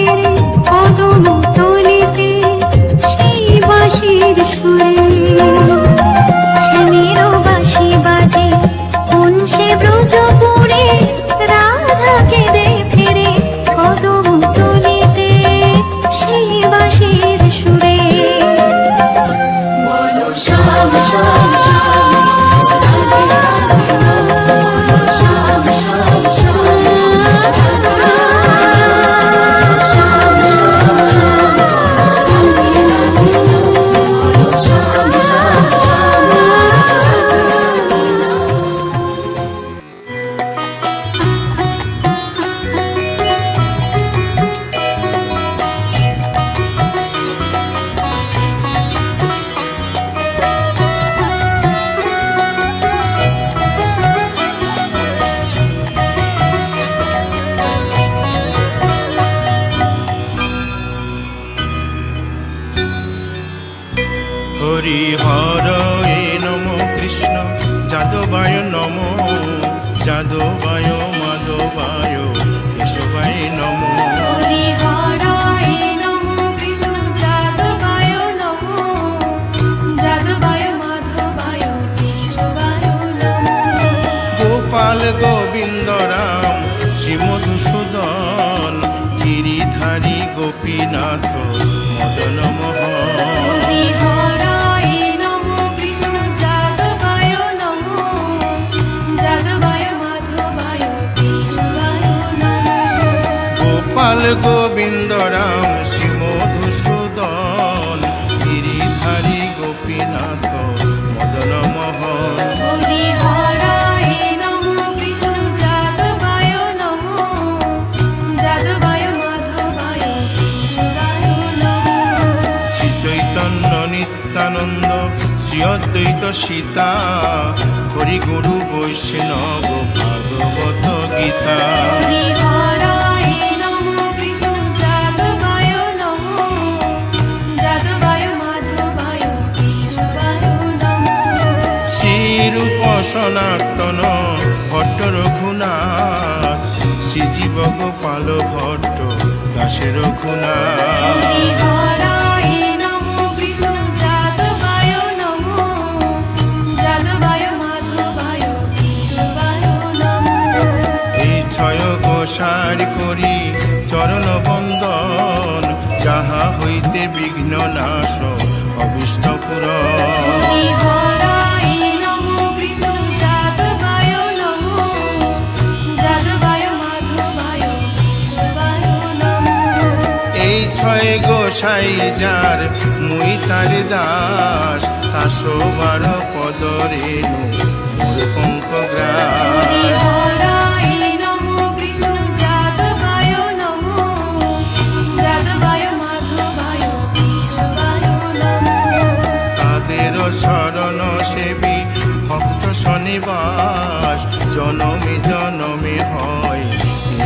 ফেরে কদম তলিতে সেই বাঁশির সুরে। শ্যামেরও বাঁশি বাজে কোন সে ব্রজপুরে, রাধা কেঁদে ফেরে কদম তলিতে সেই বাঁশির সুরে। বলো শ্যাম শ্যাম শ্যাম, রাধে রাধে রাম, বলো শ্যাম শ্যাম শ্যাম, রাধে রাধে শ্যাম শ্যাম শ্যাম, রাধে রাধে বলো শ্যাম শ্যাম শ্যাম, রাধে হরি হরয়ে নম কৃষ্ণ যাদবায় নম, যাদবায় মাধবায় কেশবায় নম। হরি হরায় নমঃ কৃষ্ণ যাদবায় নমঃ, যাদবায় মাধবায় কেশবায় নমঃ। গোপাল গোবিন্দ রাম শ্রী মধুসূদন, গিরিধারী গোপীনাথ মদন মোহন। হরি হরায় নমঃ কৃষ্ণ যাদবায় নমঃ, যাদবায় মাধবায় কেশবায় নমঃ। গোপাল গোবিন্দ রাম শ্রী মধুসূদন, গিরিধারী গোপীনাথ মদন মোহন। হরি হরায় নমঃ কৃষ্ণ যাদবায় নমঃ, যাদবায় মাধবায় কেশবায় নমঃ। শ্রী চৈতন্য নিত্যানন্দ শ্রী অদ্বৈত সীতা, হরি গুরু বৈষ্ণব ভাগবত গীতা। হরি হরায় নমঃ কৃষ্ণ যাদবায় নমঃ, যাদবায় মাধবায় কেশবায় নমঃ। শ্রীরূপ সনাতন ভট্ট রঘুনাথ, শ্রীজীব গোপাল ভট্ট দাসে রঘুনাথ। হরি হরায় নমঃ কৃষ্ণ যাদবায় নমঃ, যাদবায় মাধবায় কেশবায় নমঃ। এই ছয় গোসার করি চরণ বন্দন, যাহা হইতে বিঘ্ন নাশ অবিষ্ট পুরন। হরি হরায় নমঃ কৃষ্ণ যাদবায় নমঃ, যাদবায় মাধবায় কেশবায় নমঃ। এই ছয় গোসাই যার মুই তার দাস, তাসো বার পদরেণু মোর পঙ্কগ্রাস। হরি হরায় নমঃ কৃষ্ণ যাদবায় নমঃ, যাদবায় মাধবায় কেশবায় নমঃ। তাদের শরণ সেবী ভক্ত শনিবাস, জনমে জনমে হয়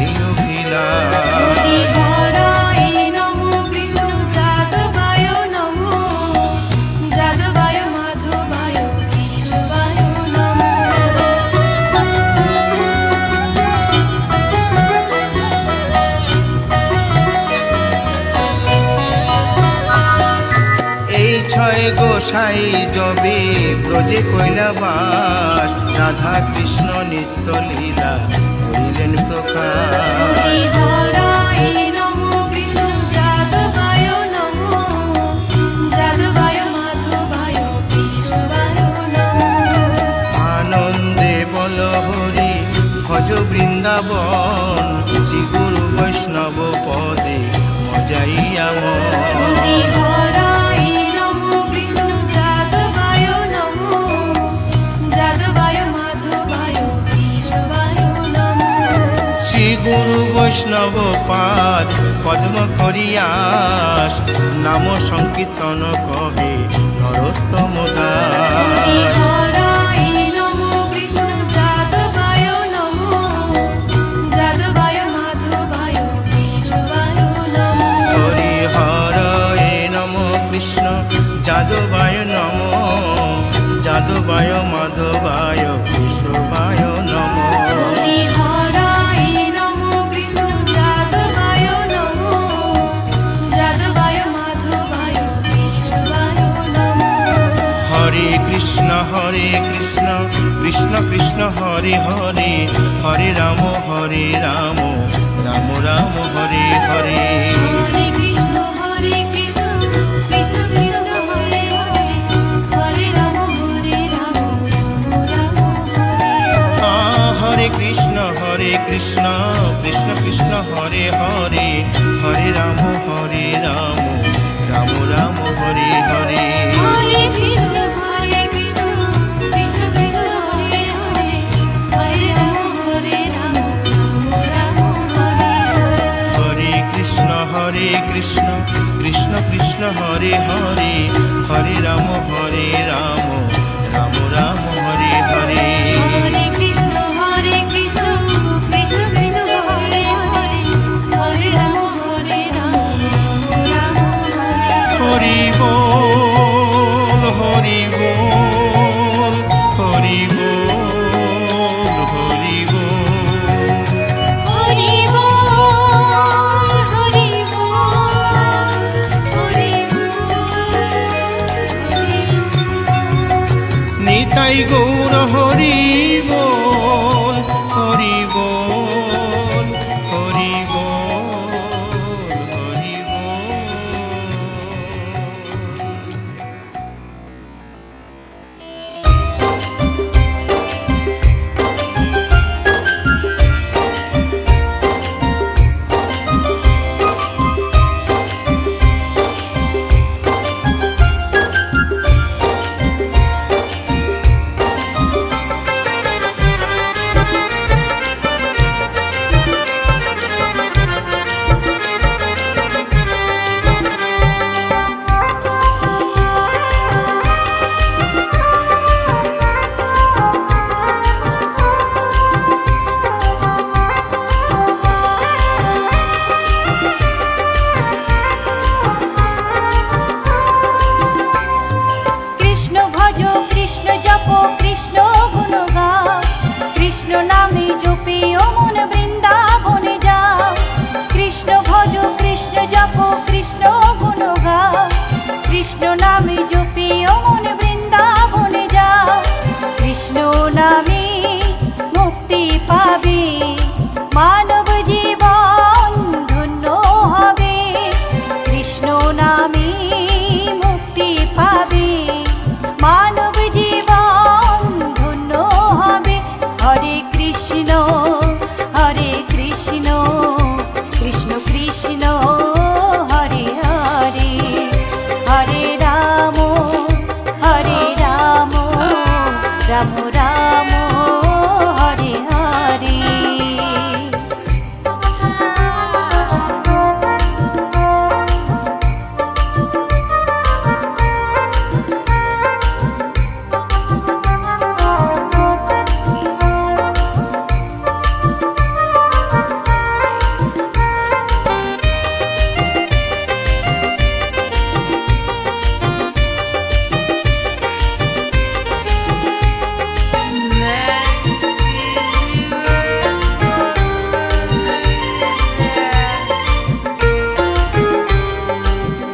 এই অভিলাষ। হরি হরায় নমঃ কৃষ্ণ যাদবায় নমঃ, যাদবায় মাধবায় কেশবায় নমঃ। এই ছয় গোসাই যবে ব্রজে কৈলাবাস, রাধা কৃষ্ণ নিত্য লীলা করিলেন প্রকাশ। হরি হরায় নমঃ কৃষ্ণ যাদবায় নমঃ, যাদবায় মাধবায় কেশবায় নমঃ। আনন্দে বল হরি ভজ বৃন্দাবন, শ্রী গুরু বৈষ্ণব পদে মজাইয়া মন। হরি হরায় নমঃ কৃষ্ণ যাদবায় নমঃ, যাদবায় মাধবায় কেশবায় নমঃ। শ্রী গুরু বৈষ্ণব পাদ পদ্ম করিয়াস, নাম সংকীর্তন কহে নরোত্তম দাস। হরি হরায় নমঃ কৃষ্ণ যাদবায় নমঃ, যাদবায় মাধবায় কেশবায় নমঃ। হরি হরয়ে নম কৃষ্ণ যাদবায় নম, যাদবায় মাধবায় কেশবায় নম। হরি হরায় নমঃ কৃষ্ণ যাদবায় নমঃ, হরে কৃষ্ণ কৃষ্ণ কৃষ্ণ হরে হরে হরে রাম রাম রাম হরে হরে। হরে কৃষ্ণ কৃষ্ণ কৃষ্ণ হরে হরে হরে রাম রাম হরে হরে। হরে কৃষ্ণ কৃষ্ণ কৃষ্ণ হরে হরে হরে রাম রাম রাম হরে হরে। হরে কৃষ্ণ কৃষ্ণ কৃষ্ণ কৃষ্ণ হরে হরে হরে রাম রাম হরে হরে। হরে কৃষ্ণ কৃষ্ণ কৃষ্ণ কৃষ্ণ হরে হরে হরে রাম রাম রাম হরে হরে। হরে কৃষ্ণ কৃষ্ণ কৃষ্ণ কৃষ্ণ হরে হরে হরে রাম রাম হরে হরে। হরি বল হরি বল হরি বল হরি বল। হরি বল হরি বল হরি বল। নিতাই গৌর হরি বল হরি বল হরি বল হরি বল। কৃষ্ণ ভজ কৃষ্ণ জপ কৃষ্ণ গুণ গাও কৃষ্ণ নামে জপে ও মন বৃন্দাবনে যাও। কৃষ্ণ ভজ কৃষ্ণ জপ কৃষ্ণ গুণ গাও কৃষ্ণ নামে জপে ও মন বৃন্দাবনে যাও। কৃষ্ণ নামে মুক্তি পাবে মানব জীবন ধন্য হবে। কৃষ্ণ নামে মুক্তি পাবে মানব জীবন ধন্য হবে। হরে কৃষ্ণ কৃষ্ণ কৃষ্ণ হরে হরে হরে রাম রাম রাম হরে হরে।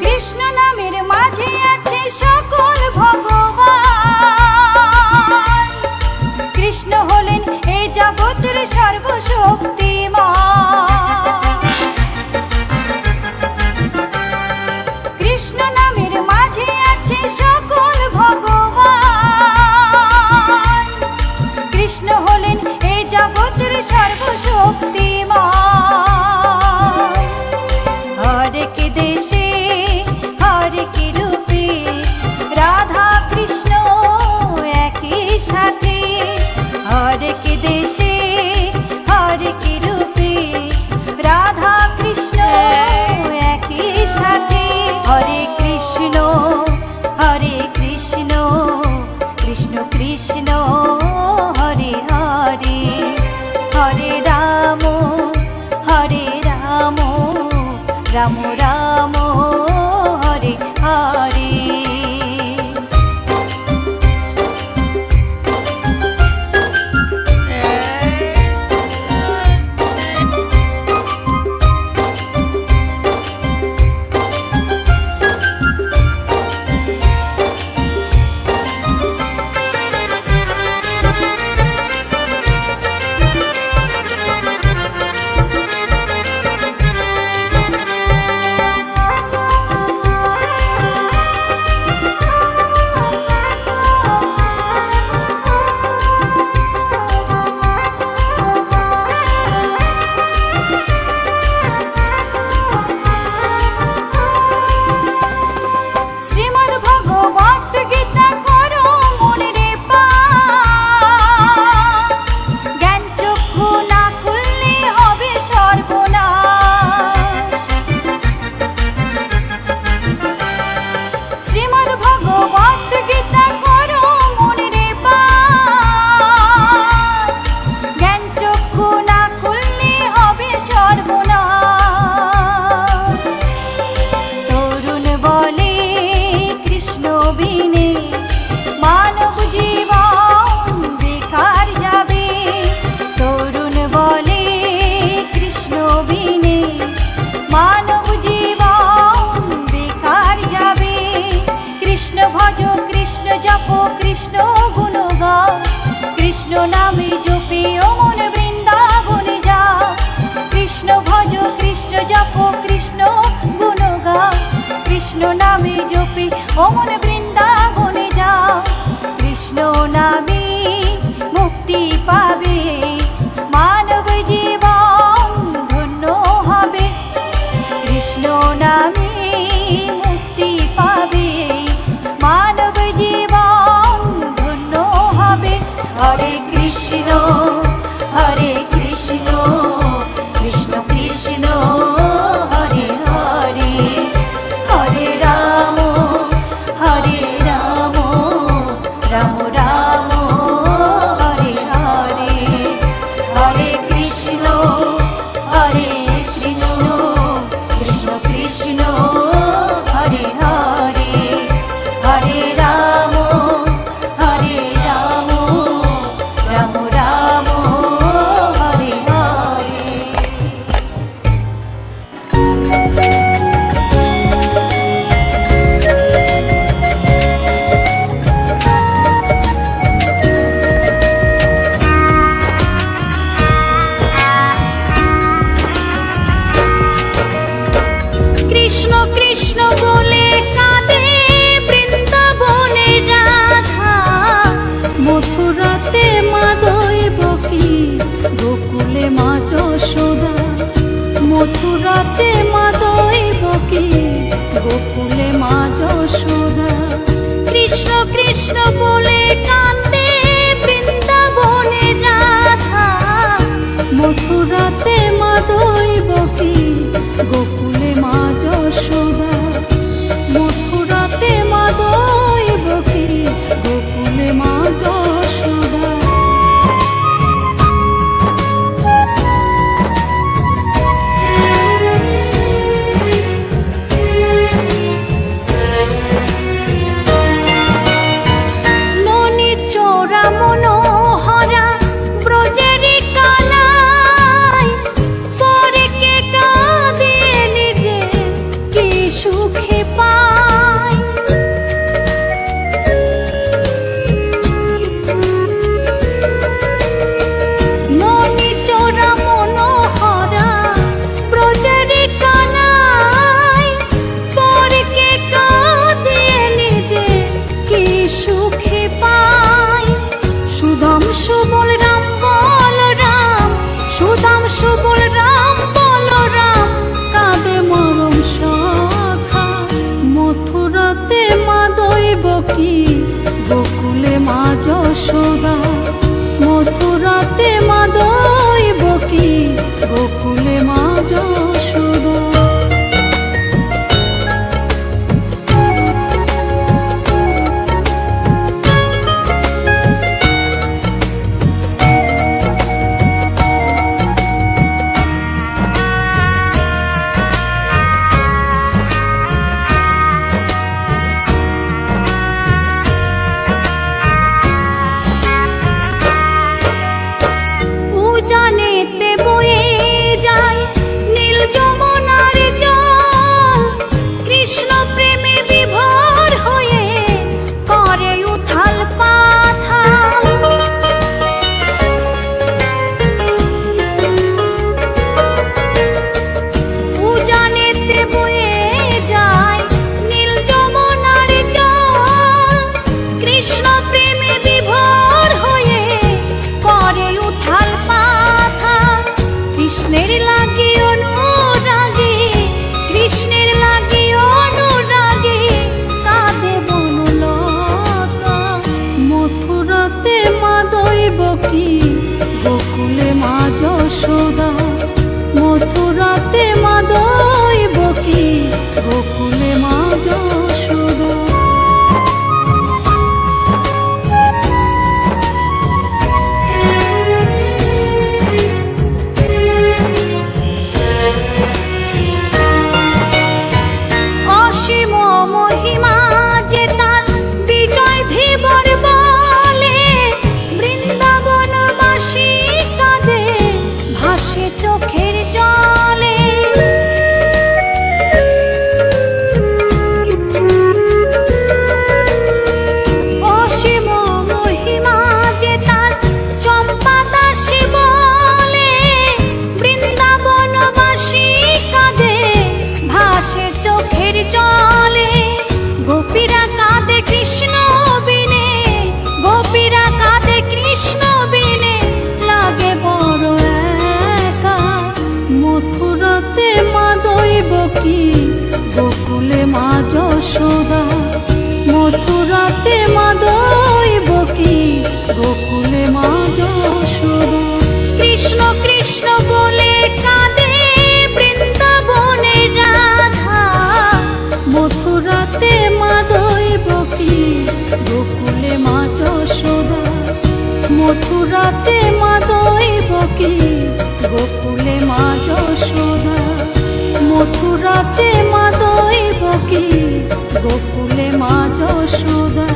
কৃষ্ণ নামের মাঝে আছে সকল ভগবান। কৃষ্ণ হলেন এই জগতের সর্বশক্তিমান। কৃষ্ণ নামের মাঝে আছে সকল ভগবান। কৃষ্ণ হলেন এই জগতের সর্বশক্তিমান। হরেক দেশে হরেক রূপে রাধা কৃষ্ণ একই সাথে। হরেক দেশে হরেক রূপে রাধা কৃষ্ণ একই সাথে। হরে কৃষ্ণ কৃষ্ণ কৃষ্ণ হরে হরে হরে রাম রাম রাম হরে হরে। নামে জপে ও মন বৃন্দাবনে যাও, কৃষ্ণ ভজ কৃষ্ণ জপ কৃষ্ণ গুণ গাও, কৃষ্ণ নামে জপে ও মন বৃন্দাবনে যাও, কৃষ্ণ নামে মুক্তি পাবে মানব জীবন ধন্য হবে, কৃষ্ণ নামে মুক্তি পাবে মানব জীবন ধন্য হবে। হরে কৃষ্ণ কৃষ্ণ কৃষ্ণ হরে হরে, হরে রাম রাম রাম হরে হরে, হরে কৃষ্ণ কৃষ্ণ কৃষ্ণ হরে হরে, হরে রাম রাম রাম হরে হরে। কৃষ্ণ কৃষ্ণ বলে কাঁদে বৃন্দাবনে রাধা, মথুরাতে মা দৈবকী গোকুলে মা যশোদা, মথুরাতে মা দৈবকী গোকুলে মা যশোদা। কৃষ্ণ কৃষ্ণ বলে কাঁদে বৃন্দাবনে রাধা, মথুরাতে মা দৈবকী গোকুলে মা যশোদা। ভাসে চোখের জলে, গোপীরা কাঁদে কৃষ্ণ বিনে, গোপীরা কাঁদে কৃষ্ণ বিনে, লাগে বড় একা। মথুরাতে মা দৈবকী, গোকুলে মা যশোদা, মথুরাতে মা দৈবকী, গোকুলে মা যশোদা। কৃষ্ণ কৃষ্ণ বলে কাঁদে বৃন্দাবনের রাধা, মথুরাতে মা দৈবকী, গোকুলে মা যশোদা, মথুরাতে মা দৈবকী, গোকুলে মা যশোদা, মথুরাতে মা দৈবকী, গোকুলে মা যশোদা,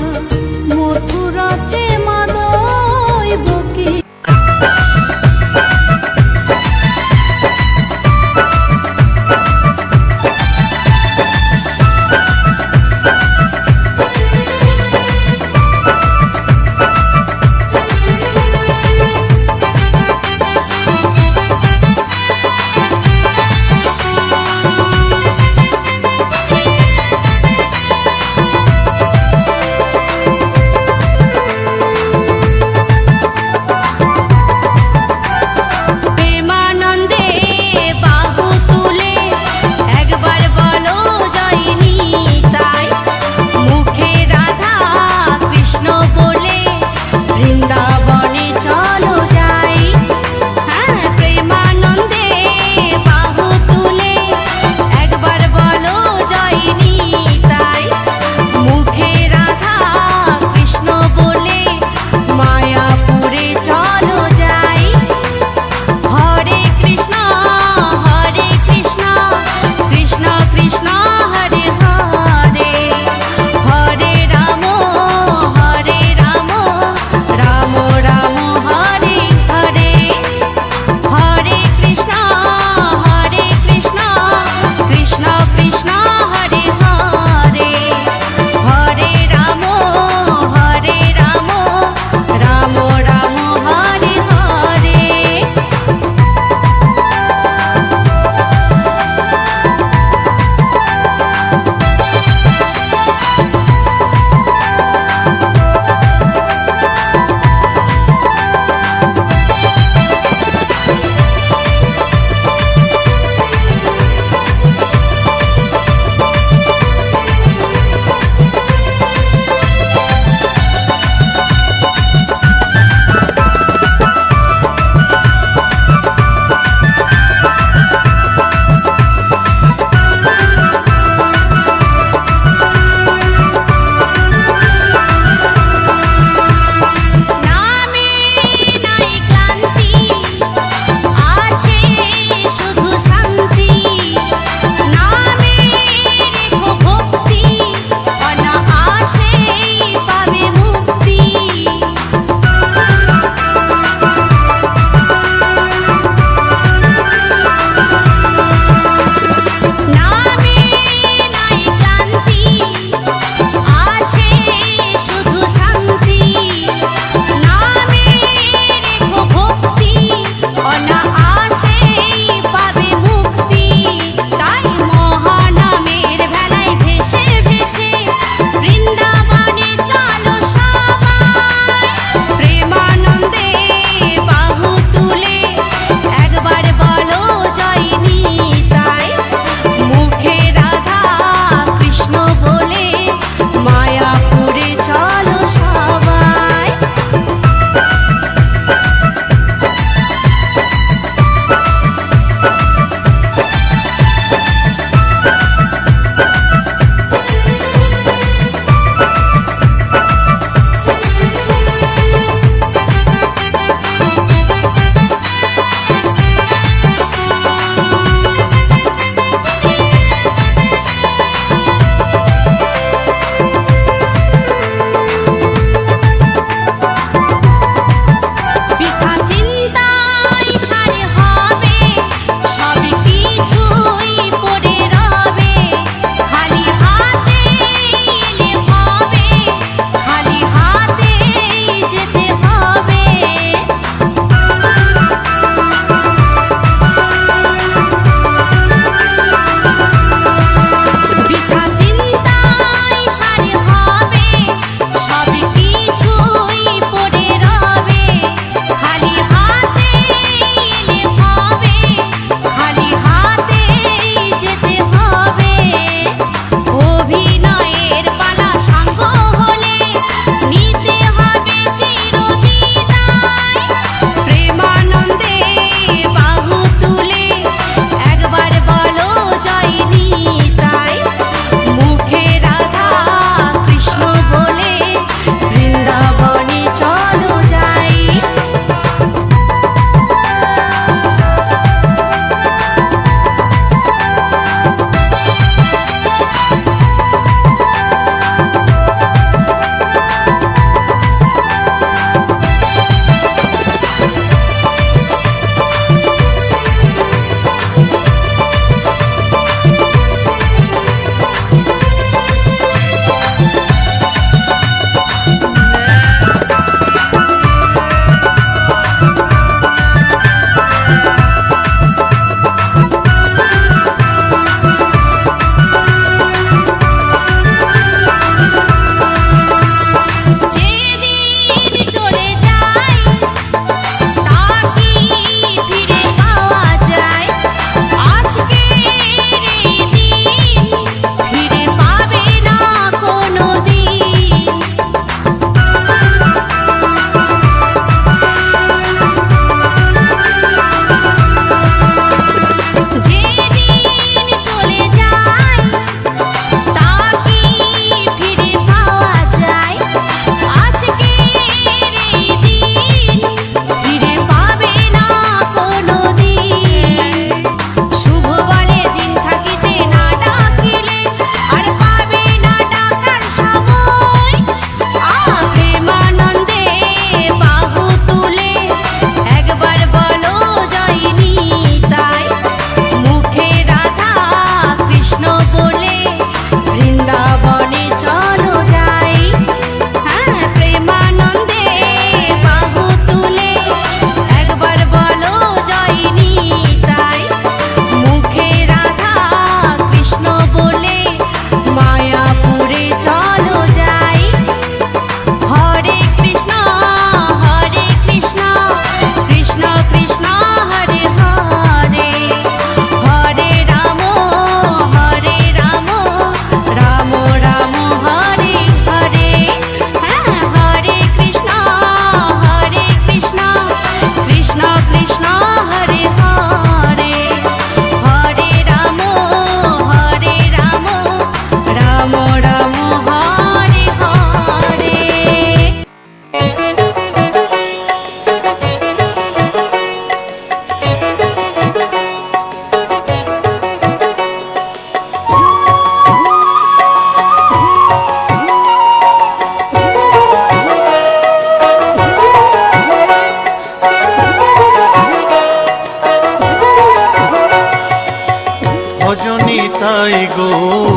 মথুরাতে মা দৈবকী।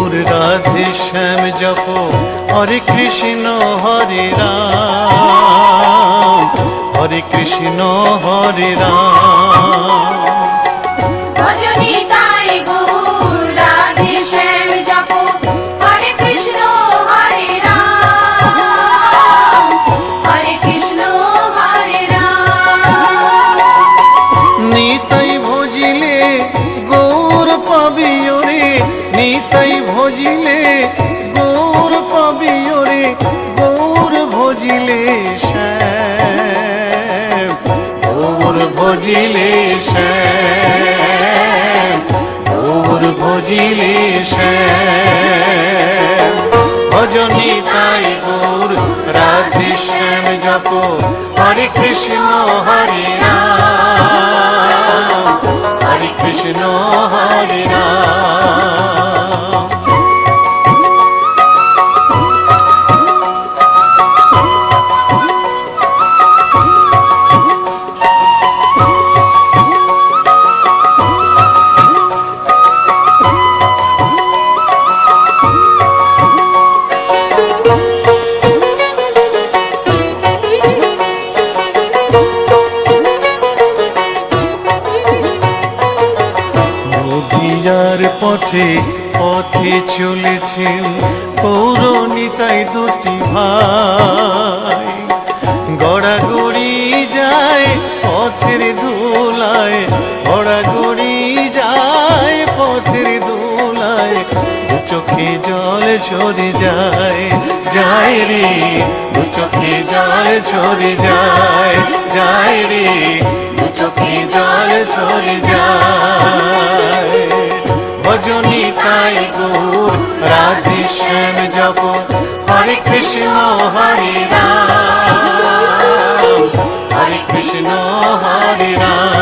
গৌর রাধে শ্যাম জপ হরে কৃষ্ণ হরে রাম, হরে কৃষ্ণ হরে রাম। ভজনি তাই গৌর রাধে শ্যাম জপ হরে কৃষ্ণ হরে রাম, হরে কৃষ্ণ হরে রাম। নিতাই ভজিলে গৌর পাবি ওরে, নিতাই ভজিলে গৌর পাবি ওরে, গৌর ভজিলে শ্যাম, গৌর ভজিলে শ্যাম, গৌর ভজিলে শ্যাম। ভজনি তাই গৌর রাধে শ্যাম জপ হরে কৃষ্ণ হরে রাম, হরে কৃষ্ণ হরে রাম। নদিয়ার পথে পথে চলেছেন পৌরনিতাই দুটি ভাই, গড়াগড়ি যায় পথের ধুলায়, গড়াগড়ি যায় পথের ধুলায়, দু চোখে জল ঝরে যায়, যায় রে দু চোখে জল ঝরে যায়, যায় রে দু চোখে জল ঝরে যায়। ভজনি তাই গৌর রাধে শ্যাম জপ হরে কৃষ্ণ হরে রাম, হরে কৃষ্ণ হরে রাম।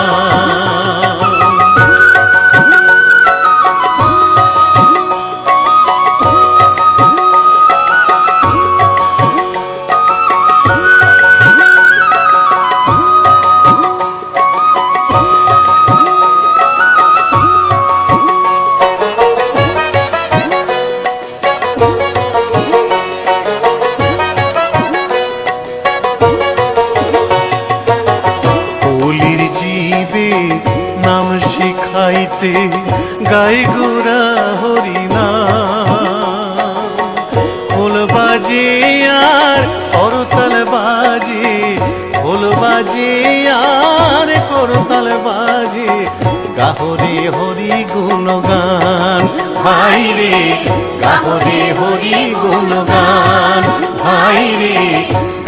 কলির জীবে নাম শিখাইতে গাই গোরা হরিনাম, খোল বাজে আর করতাল বাজে, খোল বাজে আর করতাল বাজে, গাহরে হরি গুণগান ভাই রে, গাহরে হরি গুণগান ভাই রে,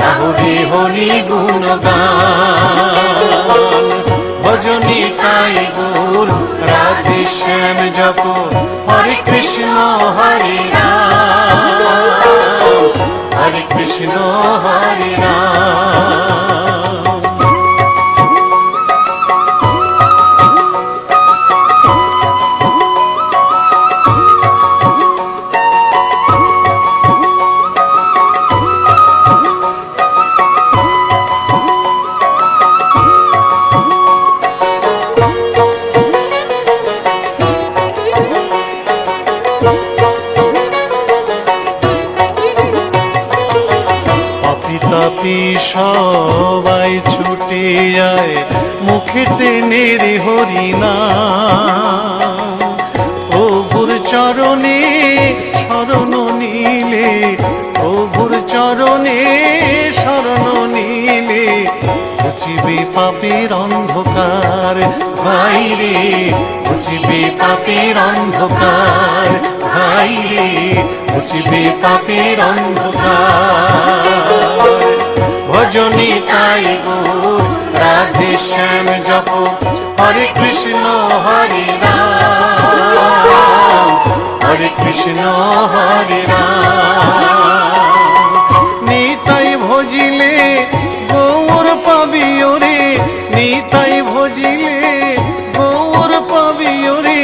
গাহরে হরি গুণগান। ভজনি তাই গৌর রাধে শ্যাম জপ হরে কৃষ্ণ হরে রাম, হরে কৃষ্ণ হরে রাম। তাপি সবাই ছুটে যায় মুখেতে নেড়ে হরিনাম, প্রভুর চরণে শরণ নিলে, প্রভুর চরণে শরণ নিলে, ঘুচিবে পাপের অন্ধকার ভাই রে, ঘুচিবে পাপের অন্ধকার ভাই রে, ঘুচিবে পাপের অন্ধকার। ভজনি তাই গৌর রাধে শ্যাম জপ হরে কৃষ্ণ হরে রাম, হরে কৃষ্ণ হরে রাম। নিতাই ভজিলে গৌর পাবি ওরে, নিতাই ভজিলে গৌর পাবি ওরে,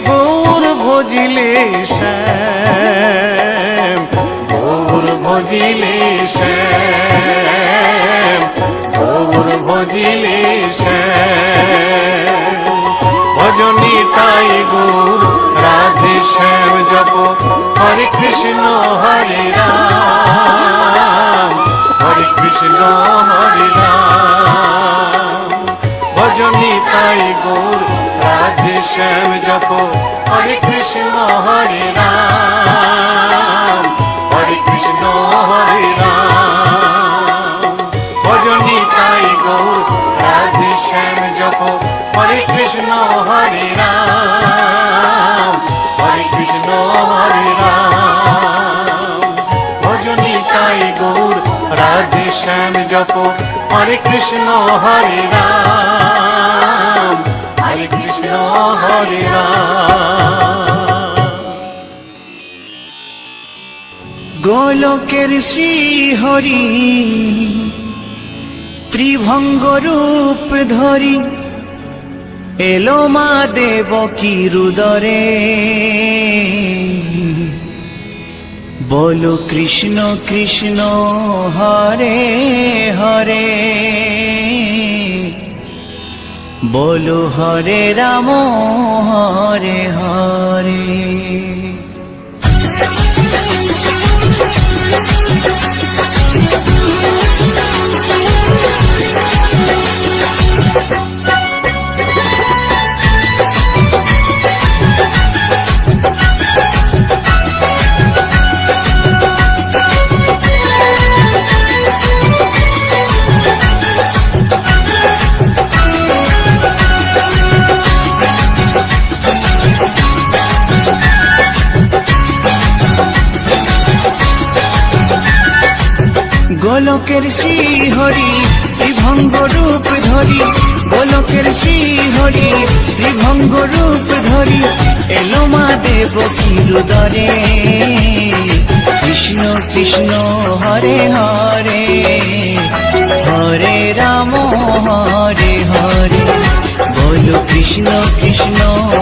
গৌর ভজিলে শ্যাম, গৌর ভজিলে শ্যাম, গৌর ভজিলে শ্যাম। ভজনি তাই গৌর রাধে শ্যাম জপ কৃষ্ণ হরে রাম, হরে কৃষ্ণ হরে রাম। ভজনী তাই গৌর রাধে শ্যাম জপ, হরে কৃষ্ণ হরে রাম, হরে কৃষ্ণ হরে রাম। ভজনী তাই গৌর রাধে শ্যাম জপ, হরে কৃষ্ণ হরে রাম, হরে কৃষ্ণ হরে রাম। ভজনী তাই গৌর রাধে শ্যাম জপ, হরে কৃষ্ণ হরে রাম, হরে কৃষ্ণ হরে রাম। গোলকের শ্রী হরি ত্রিভঙ্গ রূপ ধরি এলো মা দেবকীর উদরে। বলো কৃষ্ণ কৃষ্ণ হরে হরে, বলো হরে রাম হরে হরে। গোলকের শ্রী হরি ত্রিভঙ্গ রূপ ধরি, গোলকের শ্রী হরি ত্রিভঙ্গ রূপ ধরি এলো মা দেবকীর উদরে। কৃষ্ণ কৃষ্ণ হরে হরে, হরে রাম হরে হরে। বলো কৃষ্ণ কৃষ্ণ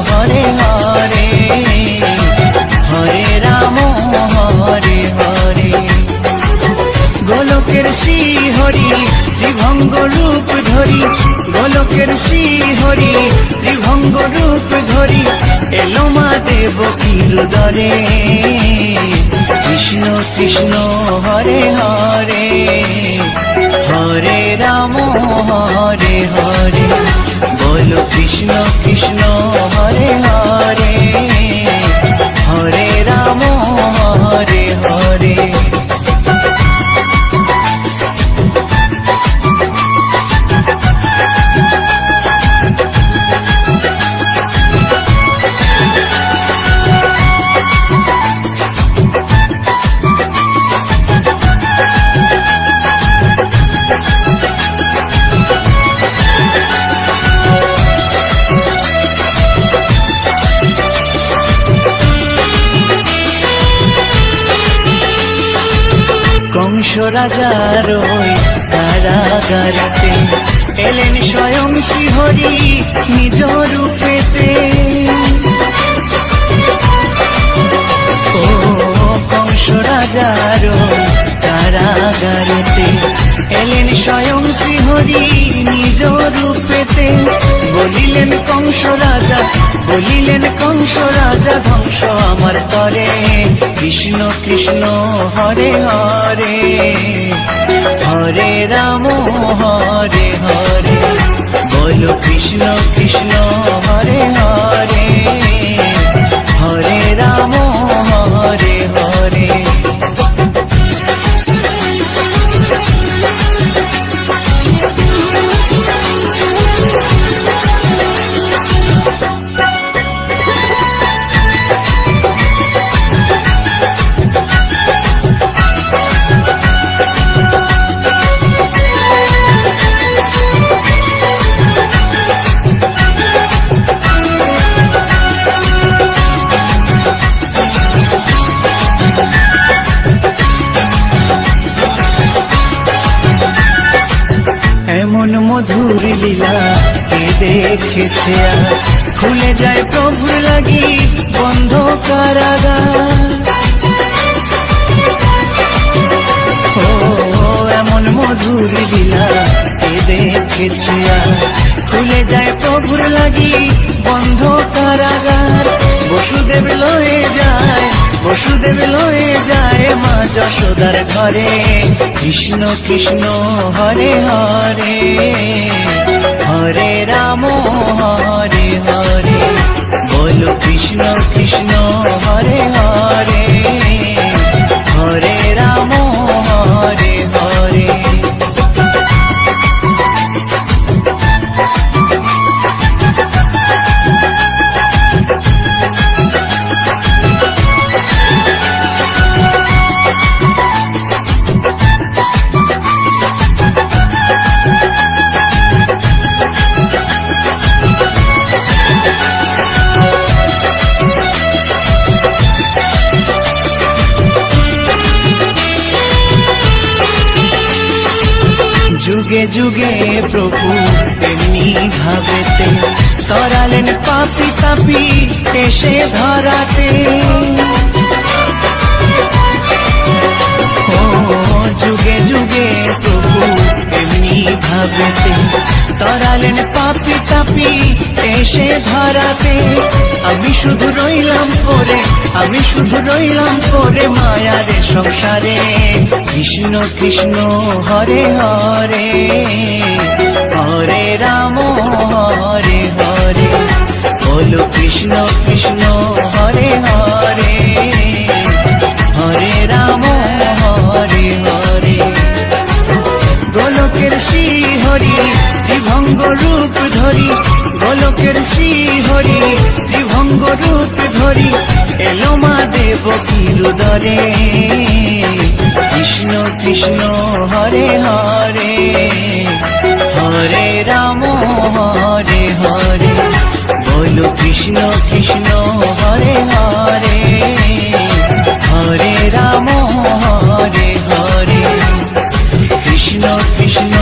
হরে হরে, হরে রাম হরে হরে। গোলকের শ্রী হরি ত্রিভঙ্গ রূপ ধরি, গোলকের শ্রী হরি ত্রিভঙ্গ রূপ ধরি এলো মা দেবকীর উদরে। কৃষ্ণ কৃষ্ণ হরে হরে, হরে রাম হরে হরে। বলো কৃষ্ণ কৃষ্ণ হরে হরে, হরে রাম হরে হরে। কংস রাজার ওই কারাগারেতে এলেন স্বয়ং শ্রীহরি নিজ রূপেতে। ও কংস রাজার ওই কারাগারেতে এলেন স্বয়ং শ্রীহরি নিজ রূপেতে। বলিলেন কংস রাজা, বলিলেন কংস রাজা ধ্বংস আমার তরে। কৃষ্ণ কৃষ্ণ হরে হরে, হরে রাম হরে হরে। বলো কৃষ্ণ কৃষ্ণ হরে হরে, হরে রাম হরে হরে। এমন মধুর লীলা কে দেখেছে আর, খুলে যায় প্রভুর লাগি বন্ধ কারাগার। ও এমন মধুর লীলা কে দেখেছে আর, খুলে যায় প্রভুর লাগি বন্ধ কারাগার। বসুদেব লয়ে যায়, বসুদেব লয়ে যায় মা যশোদার ঘরে। কৃষ্ণ কৃষ্ণ হরে হরে, হরে রাম হরে হরে, বলো কৃষ্ণ কৃষ্ণ হরে হরে, হরে রাম হরে হরে। যুগে যুগে প্রভু এমনি ভাবেতে তরালেন পাপি তাপি এসে ধরাতে। ও যুগে যুগে প্রভু এমনি ভাবেতে তরালেন পাপি তাপি এসে ধরাতে। আমি শুধু রইলাম পরে, আমি শুধু রইলাম পরে মায়ারে সংসারে। কৃষ্ণ কৃষ্ণ হরে হরে, হরে রাম হরে হরে, বলো কৃষ্ণ কৃষ্ণ হরে হরে, হরে রাম হরে হরে। গোলকের শ্রী হরি ত্রিভঙ্গ রূপ ধরি, গোলকের শ্রী হরি ত্রিভঙ্গ রূপ ধরি, এলো মা দেবকীর উদরে। কৃষ্ণ কৃষ্ণ হরে হরে, হরে রাম হরে হরে, বলো কৃষ্ণ কৃষ্ণ হরে হরে, হরে রাম হরে হরে। কৃষ্ণ কৃষ্ণ